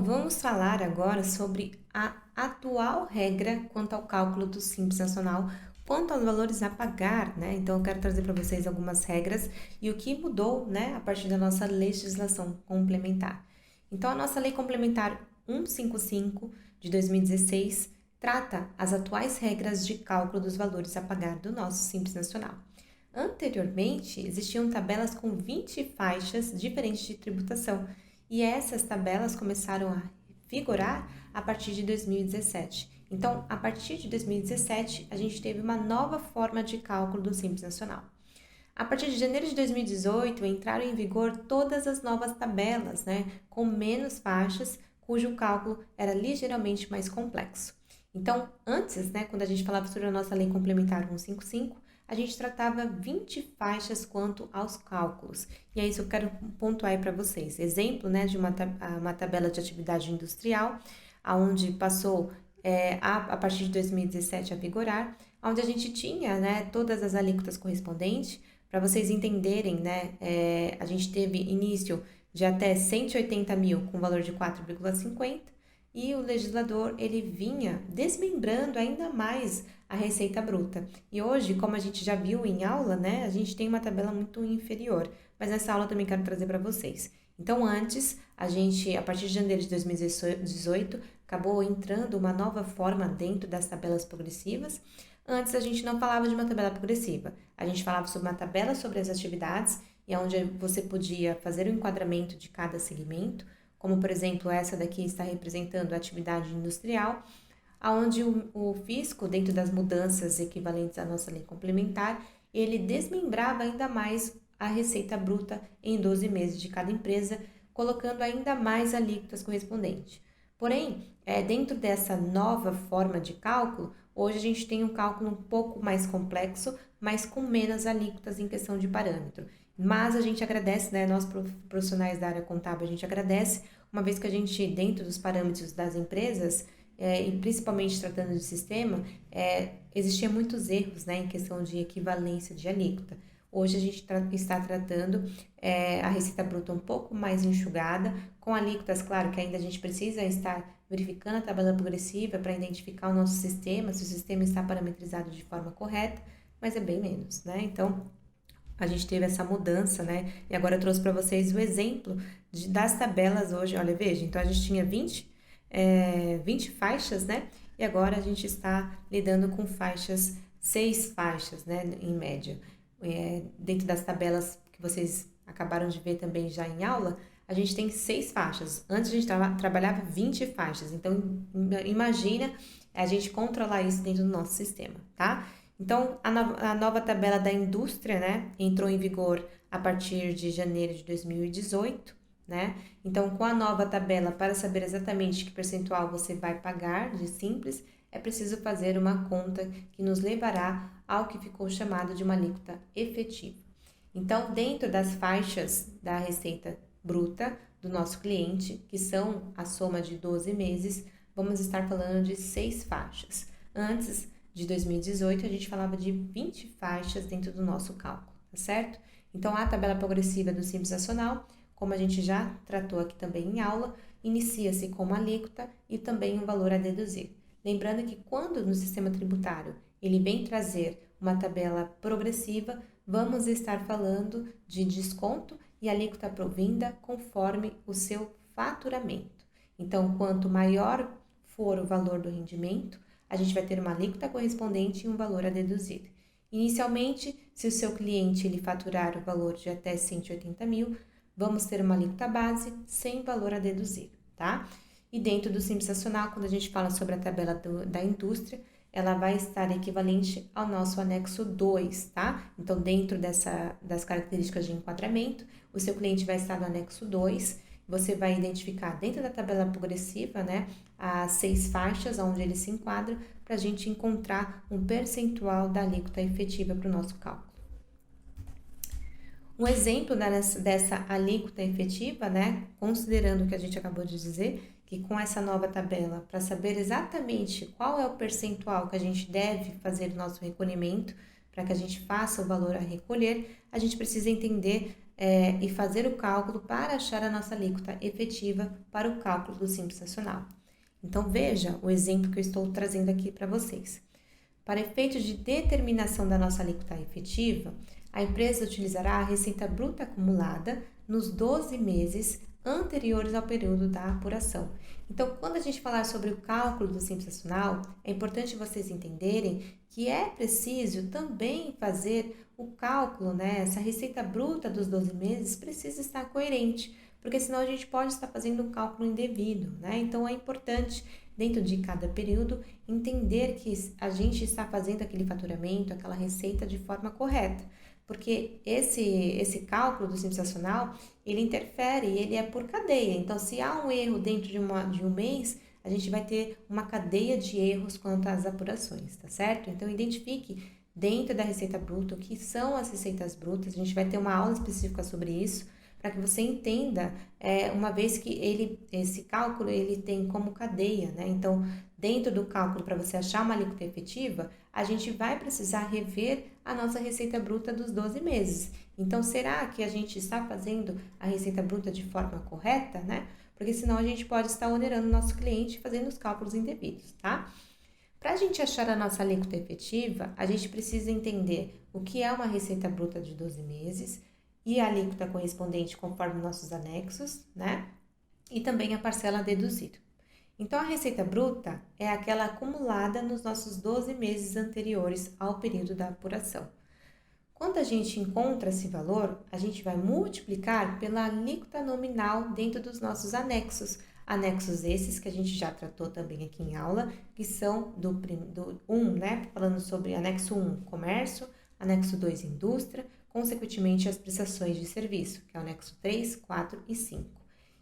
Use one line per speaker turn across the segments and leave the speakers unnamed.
vamos falar agora sobre a atual regra quanto ao cálculo do Simples Nacional, quanto aos valores a pagar, né? Então, eu quero trazer para vocês algumas regras e o que mudou, né, a partir da nossa legislação complementar. Então, a nossa Lei Complementar 155 de 2016 trata as atuais regras de cálculo dos valores a pagar do nosso Simples Nacional. Anteriormente, existiam tabelas com 20 faixas diferentes de tributação, e essas tabelas começaram a vigorar a partir de 2017. Então, a partir de 2017, a gente teve uma nova forma de cálculo do Simples Nacional. A partir de janeiro de 2018, entraram em vigor todas as novas tabelas, né, com menos faixas, cujo cálculo era ligeiramente mais complexo. Então, antes, né, quando a gente falava sobre a nossa Lei Complementar 155, a gente tratava 20 faixas quanto aos cálculos. E é isso que eu quero pontuar aí para vocês. Exemplo, né, de uma tabela de atividade industrial, onde passou a partir de 2017 a vigorar, onde a gente tinha, né, todas as alíquotas correspondentes. Para vocês entenderem, né, a gente teve início de até 180 mil com valor de 4,50, e o legislador ele vinha desmembrando ainda mais a receita bruta. E hoje, como a gente já viu em aula, né, a gente tem uma tabela muito inferior, mas nessa aula eu também quero trazer para vocês. Então, antes, a partir de janeiro de 2018, acabou entrando uma nova forma dentro das tabelas progressivas. Antes, a gente não falava de uma tabela progressiva, a gente falava sobre uma tabela sobre as atividades, e onde você podia fazer o enquadramento de cada segmento, como, por exemplo, essa daqui está representando a atividade industrial, onde o fisco, dentro das mudanças equivalentes à nossa lei complementar, ele desmembrava ainda mais a receita bruta em 12 meses de cada empresa, colocando ainda mais alíquotas correspondentes. Porém, dentro dessa nova forma de cálculo, hoje a gente tem um cálculo um pouco mais complexo, mas com menos alíquotas em questão de parâmetro. Mas a gente agradece, né, nós profissionais da área contábil, a gente agradece, uma vez que a gente, dentro dos parâmetros das empresas, e principalmente tratando de sistema, existiam muitos erros, né, em questão de equivalência de alíquota. Hoje a gente está tratando a receita bruta um pouco mais enxugada, com alíquotas, claro que ainda a gente precisa estar verificando a tabela progressiva para identificar o nosso sistema, se o sistema está parametrizado de forma correta, mas é bem menos, né? Então, a gente teve essa mudança, né? E agora eu trouxe para vocês o exemplo das tabelas hoje. Olha, veja, então a gente tinha 20 faixas, né? E agora a gente está lidando com 6 faixas, né? Em média. Dentro das tabelas que vocês acabaram de ver também já em aula, a gente tem 6 faixas. Antes a gente trabalhava 20 faixas. Então, imagina a gente controlar isso dentro do nosso sistema, tá? Então, a nova tabela da indústria, né, entrou em vigor a partir de janeiro de 2018, né? Então, com a nova tabela, para saber exatamente que percentual você vai pagar de simples, é preciso fazer uma conta que nos levará ao que ficou chamado de uma alíquota efetiva. Então, dentro das faixas da receita bruta do nosso cliente, que são a soma de 12 meses, vamos estar falando de 6 faixas. Antes de 2018, a gente falava de 20 faixas dentro do nosso cálculo, tá certo? Então, a tabela progressiva do Simples Nacional, como a gente já tratou aqui também em aula, inicia-se com uma alíquota e também um valor a deduzir. Lembrando que quando no sistema tributário ele vem trazer uma tabela progressiva, vamos estar falando de desconto e alíquota provinda conforme o seu faturamento. Então, quanto maior for o valor do rendimento, a gente vai ter uma alíquota correspondente e um valor a deduzir. Inicialmente, se o seu cliente ele faturar o valor de até 180 mil, vamos ter uma alíquota base sem valor a deduzir, tá? E dentro do Simples Nacional, quando a gente fala sobre a tabela da indústria, ela vai estar equivalente ao nosso anexo 2, tá? Então, dentro das características de enquadramento, o seu cliente vai estar no anexo 2, você vai identificar dentro da tabela progressiva, né, as 6 faixas onde ele se enquadra, para a gente encontrar um percentual da alíquota efetiva para o nosso cálculo. Um exemplo dessa alíquota efetiva, né, considerando o que a gente acabou de dizer, que com essa nova tabela, para saber exatamente qual é o percentual que a gente deve fazer do nosso recolhimento, para que a gente faça o valor a recolher, a gente precisa entender e fazer o cálculo para achar a nossa alíquota efetiva para o cálculo do Simples Nacional. Então, veja o exemplo que eu estou trazendo aqui para vocês. Para efeitos de determinação da nossa alíquota efetiva, a empresa utilizará a receita bruta acumulada nos 12 meses anteriores ao período da apuração. Então, quando a gente falar sobre o cálculo do Simples Nacional, é importante vocês entenderem que é preciso também fazer o cálculo, né? Essa receita bruta dos 12 meses precisa estar coerente, porque senão a gente pode estar fazendo um cálculo indevido, né? Então, é importante, dentro de cada período, entender que a gente está fazendo aquele faturamento, aquela receita de forma correta. Porque esse cálculo do Simples Nacional, ele interfere, ele é por cadeia. Então, se há um erro dentro de um mês, a gente vai ter uma cadeia de erros quanto às apurações, tá certo? Então, identifique dentro da receita bruta o que são as receitas brutas. A gente vai ter uma aula específica sobre isso, para que você entenda, uma vez que esse cálculo ele tem como cadeia, né? Então, dentro do cálculo, para você achar uma alíquota efetiva, a gente vai precisar rever a nossa receita bruta dos 12 meses. Então, será que a gente está fazendo a receita bruta de forma correta, né? Porque senão a gente pode estar onerando o nosso cliente fazendo os cálculos indevidos, tá? Para a gente achar a nossa alíquota efetiva, a gente precisa entender o que é uma receita bruta de 12 meses, e a alíquota correspondente conforme nossos anexos, né? E também a parcela a deduzir. Então, a receita bruta é aquela acumulada nos nossos 12 meses anteriores ao período da apuração. Quando a gente encontra esse valor, a gente vai multiplicar pela alíquota nominal dentro dos nossos anexos. Anexos esses que a gente já tratou também aqui em aula, que são do 1, né? Falando sobre anexo 1, comércio, anexo 2, indústria, consequentemente as prestações de serviço, que é o anexo 3, 4 e 5.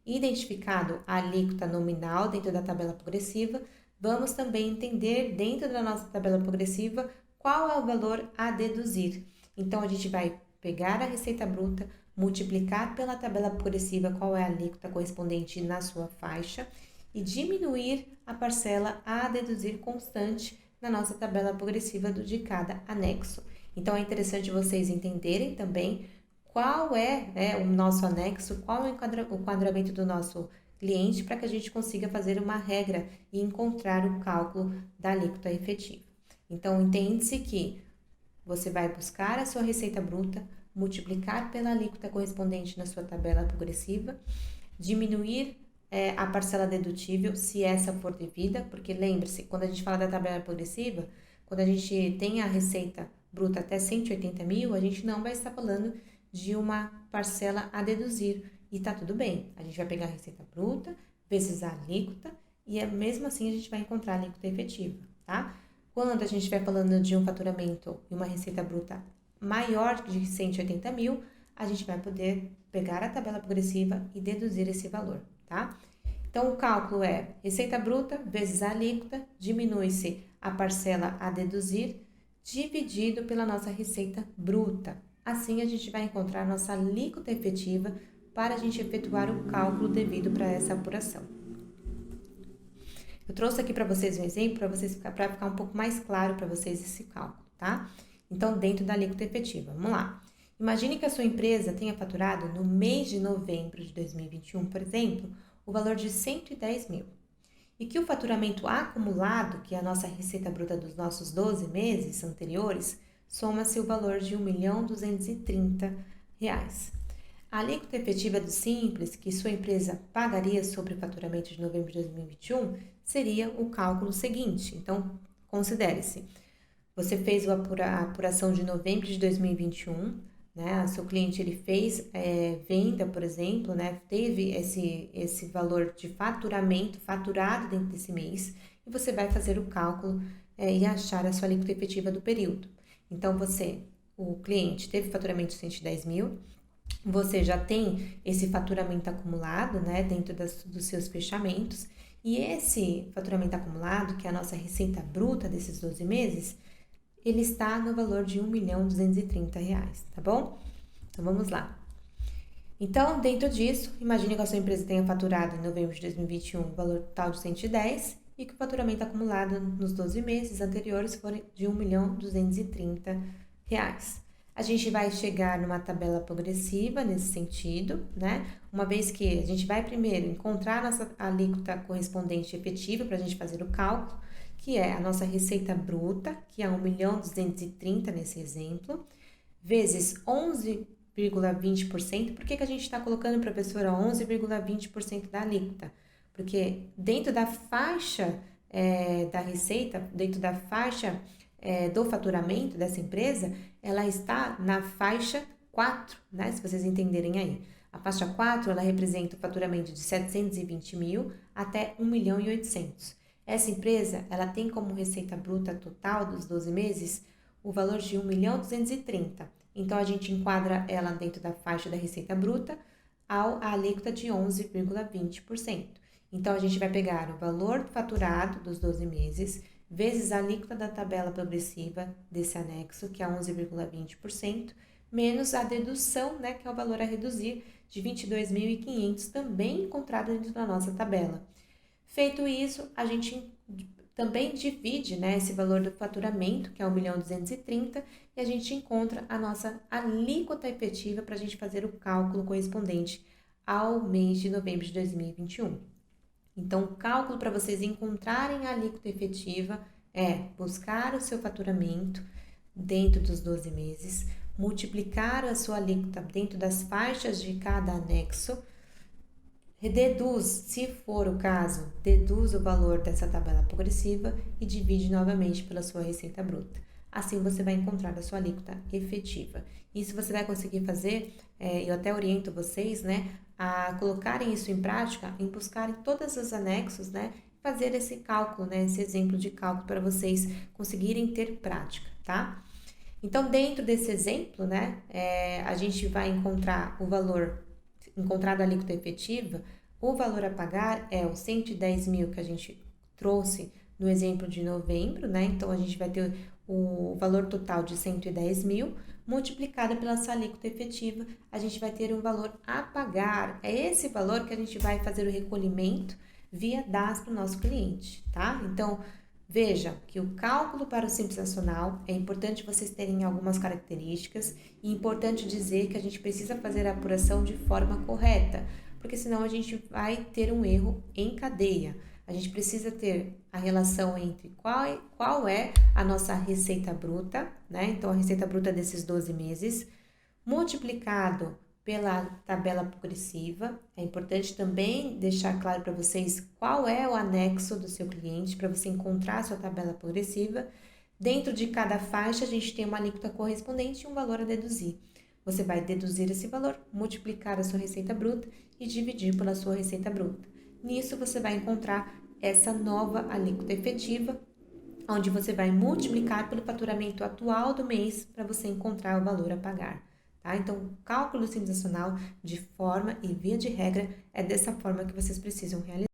Identificado a alíquota nominal dentro da tabela progressiva, vamos também entender dentro da nossa tabela progressiva qual é o valor a deduzir. Então, a gente vai pegar a receita bruta, multiplicar pela tabela progressiva qual é a alíquota correspondente na sua faixa e diminuir a parcela a deduzir constante na nossa tabela progressiva de cada anexo. Então, é interessante vocês entenderem também qual é o nosso anexo, qual é o enquadramento do nosso cliente para que a gente consiga fazer uma regra e encontrar o cálculo da alíquota efetiva. Então, entende-se que você vai buscar a sua receita bruta, multiplicar pela alíquota correspondente na sua tabela progressiva, diminuir a parcela dedutível, se essa for devida, porque lembre-se, quando a gente fala da tabela progressiva, quando a gente tem a receita bruta até 180 mil, a gente não vai estar falando de uma parcela a deduzir. E tá tudo bem. A gente vai pegar a receita bruta, vezes a alíquota, e mesmo assim a gente vai encontrar a alíquota efetiva, tá? Quando a gente estiver falando de um faturamento e uma receita bruta maior de 180 mil, a gente vai poder pegar a tabela progressiva e deduzir esse valor, tá? Então, o cálculo é receita bruta vezes a alíquota, diminui-se a parcela a deduzir, dividido pela nossa receita bruta. Assim, a gente vai encontrar a nossa alíquota efetiva para a gente efetuar o cálculo devido para essa apuração. Eu trouxe aqui para vocês um exemplo para ficar um pouco mais claro para vocês esse cálculo, tá? Então, dentro da alíquota efetiva, vamos lá. Imagine que a sua empresa tenha faturado no mês de novembro de 2021, por exemplo, o valor de 110 mil. E que o faturamento acumulado, que é a nossa receita bruta dos nossos 12 meses anteriores, soma-se o valor de R$ 1.230.000. A alíquota efetiva do Simples, que sua empresa pagaria sobre o faturamento de novembro de 2021, seria o cálculo seguinte. Então, considere-se, você fez a apuração de novembro de 2021, né? Seu cliente ele fez venda, por exemplo, né? Teve esse valor de faturamento faturado dentro desse mês e você vai fazer o cálculo e achar a sua alíquota efetiva do período. Então, o cliente teve faturamento de 110 mil, você já tem esse faturamento acumulado, né? Dentro dos seus fechamentos e esse faturamento acumulado, que é a nossa receita bruta desses 12 meses, ele está no valor de R$ 1.230.000, tá bom? Então, vamos lá. Então, dentro disso, imagine que a sua empresa tenha faturado em novembro de 2021 o valor total de 110 e que o faturamento acumulado nos 12 meses anteriores for de R$ 1.230.000. A gente vai chegar numa tabela progressiva nesse sentido, né? Uma vez que a gente vai primeiro encontrar a nossa alíquota correspondente efetiva para a gente fazer o cálculo, que é a nossa receita bruta, que é 1.230.000 nesse exemplo, vezes 11,20%. Por que a gente está colocando, professora, 11,20% da alíquota? Porque dentro da faixa da receita, dentro da faixa do faturamento dessa empresa, ela está na faixa 4, né? Se vocês entenderem aí. A faixa 4, ela representa o faturamento de 720.000 até 1.800.000. Essa empresa, ela tem como receita bruta total dos 12 meses o valor de 1.230.000. Então, a gente enquadra ela dentro da faixa da receita bruta a alíquota de 11,20%. Então, a gente vai pegar o valor faturado dos 12 meses, vezes a alíquota da tabela progressiva desse anexo, que é 11,20%, menos a dedução, né, que é o valor a reduzir, de 22.500, também encontrado dentro da nossa tabela. Feito isso, a gente também divide, né, esse valor do faturamento, que é 1.230.000, e a gente encontra a nossa alíquota efetiva para a gente fazer o cálculo correspondente ao mês de novembro de 2021. Então, o cálculo para vocês encontrarem a alíquota efetiva é buscar o seu faturamento dentro dos 12 meses, multiplicar a sua alíquota dentro das faixas de cada anexo, deduz, se for o caso, deduz o valor dessa tabela progressiva e divide novamente pela sua receita bruta. Assim você vai encontrar a sua alíquota efetiva. Isso você vai conseguir fazer, eu até oriento vocês, né, a colocarem isso em prática, em buscarem todos os anexos, né, fazer esse cálculo, né, esse exemplo de cálculo para vocês conseguirem ter prática, tá? Então, dentro desse exemplo, né, a gente vai encontrar o valor encontrado a alíquota efetiva, o valor a pagar é o 110.000 que a gente trouxe no exemplo de novembro, né? Então, a gente vai ter o valor total de 110.000 multiplicado pela sua alíquota efetiva, a gente vai ter um valor a pagar. É esse valor que a gente vai fazer o recolhimento via DAS para o nosso cliente, tá? Então, veja que o cálculo para o Simples Nacional é importante vocês terem algumas características e é importante dizer que a gente precisa fazer a apuração de forma correta, porque senão a gente vai ter um erro em cadeia. A gente precisa ter a relação entre qual é a nossa receita bruta, né? Então, a receita bruta desses 12 meses, multiplicado pela tabela progressiva. É importante também deixar claro para vocês qual é o anexo do seu cliente para você encontrar a sua tabela progressiva. Dentro de cada faixa, a gente tem uma alíquota correspondente e um valor a deduzir. Você vai deduzir esse valor, multiplicar a sua receita bruta e dividir pela sua receita bruta. Nisso, você vai encontrar essa nova alíquota efetiva, onde você vai multiplicar pelo faturamento atual do mês para você encontrar o valor a pagar. Tá? Então, o cálculo Simples Nacional, de forma e via de regra, é dessa forma que vocês precisam realizar.